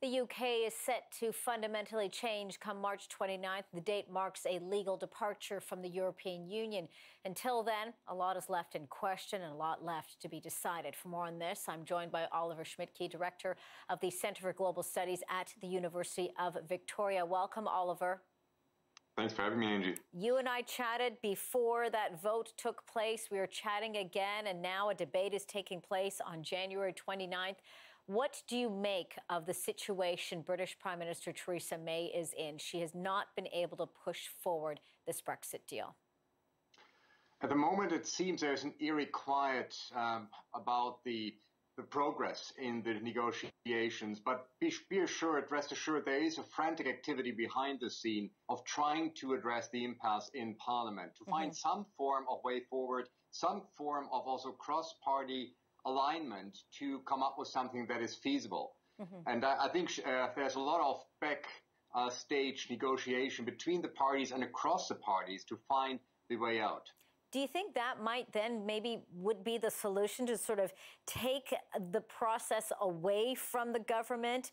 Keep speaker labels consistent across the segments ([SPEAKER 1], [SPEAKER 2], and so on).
[SPEAKER 1] The UK is set to fundamentally change come March 29th. The date marks a legal departure from the European Union. Until then, a lot is left in question and a lot left to be decided. For more on this, I'm joined by Oliver Schmidtke, Director of the Centre for Global Studies at the University of Victoria. Welcome, Oliver.
[SPEAKER 2] Thanks for having me, Angie.
[SPEAKER 1] You and I chatted before that vote took place. We were chatting again, and now a debate is taking place on January 29th. What do you make of the situation British Prime Minister Theresa May is in? She has not been able to push forward this Brexit deal.
[SPEAKER 2] At the moment, it seems there's an eerie quiet about the progress in the negotiations. But rest assured, there is a frantic activity behind the scene of trying to address the impasse in Parliament, to find some form of way forward, some form of also cross-party alignment to come up with something that is feasible. And I think there's a lot of backstage negotiation between the parties and across the parties to find the way out.
[SPEAKER 1] Do you think that might then maybe would be the solution, to sort of take the process away from the government,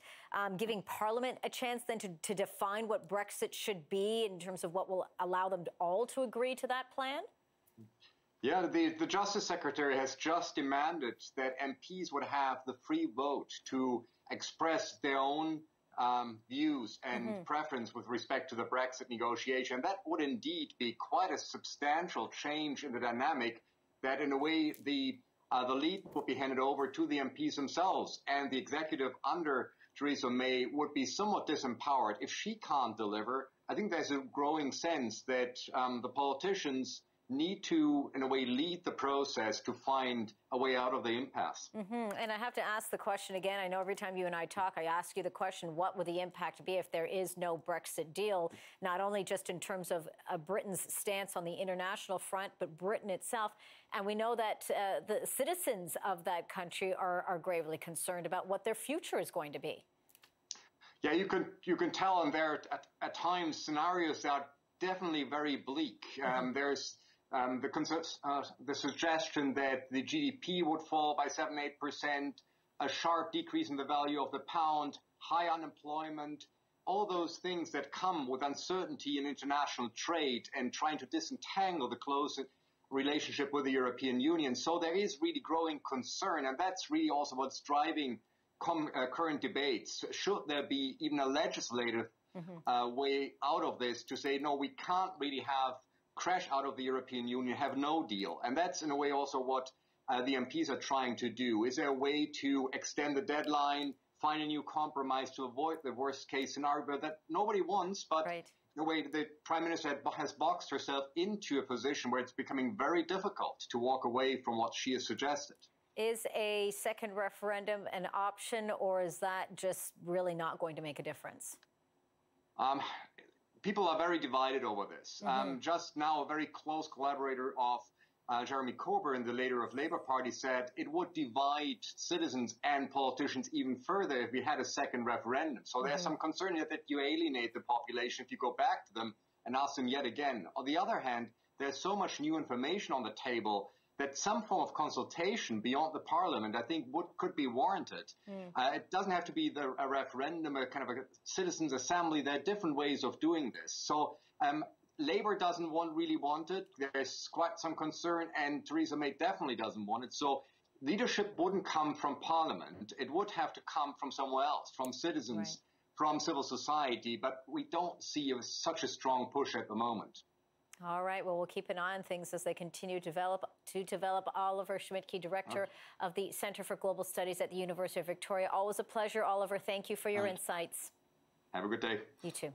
[SPEAKER 1] giving Parliament a chance then to define what Brexit should be in terms of what will allow them all to agree to that plan?
[SPEAKER 2] Yeah, the Justice Secretary has just demanded that MPs would have the free vote to express their own views and preference with respect to the Brexit negotiation. That would indeed be quite a substantial change in the dynamic, that in a way the lead would be handed over to the MPs themselves, and the executive under Theresa May would be somewhat disempowered. If she can't deliver, I think there's a growing sense that the politicians need to, in a way, lead the process to find a way out of the impasse.
[SPEAKER 1] And I have to ask the question again. I know every time you and I talk, I ask you the question, what would the impact be if there is no Brexit deal, not only just in terms of Britain's stance on the international front, but Britain itself. And we know that the citizens of that country are gravely concerned about what their future is going to be.
[SPEAKER 2] Yeah, you can tell, and there are at times scenarios that are definitely very bleak. There's the suggestion that the GDP would fall by 7–8%, a sharp decrease in the value of the pound, high unemployment, all those things that come with uncertainty in international trade and trying to disentangle the close relationship with the European Union. So there is really growing concern, and that's really also what's driving current debates. Should there be even a legislative way out of this, to say, no, we can't really crash out of the European Union, have no deal. And that's in a way also what the MPs are trying to do. Is there a way to extend the deadline, find a new compromise to avoid the worst case scenario that nobody wants, but in a way the Prime Minister has boxed herself into a position where it's becoming very difficult to walk away from what she has suggested.
[SPEAKER 1] Is a second referendum an option, or is that just really not going to make a difference?
[SPEAKER 2] People are very divided over this. Just now, a very close collaborator of Jeremy Corbyn, the leader of Labour Party, said it would divide citizens and politicians even further if we had a second referendum. So there's some concern that you alienate the population if you go back to them and ask them yet again. On the other hand, there's so much new information on the table that some form of consultation beyond the Parliament, I think, could be warranted. It doesn't have to be a referendum, a kind of a citizens' assembly. There are different ways of doing this. So Labour doesn't really want it. There's quite some concern, and Theresa May definitely doesn't want it. So leadership wouldn't come from Parliament. It would have to come from somewhere else, from citizens, from civil society. But we don't see such a strong push at the moment.
[SPEAKER 1] All right. Well, we'll keep an eye on things as they continue to develop. Oliver Schmidtke, Director of the Centre for Global Studies at the University of Victoria. Always a pleasure, Oliver. Thank you for your insights.
[SPEAKER 2] Have a good day.
[SPEAKER 1] You too.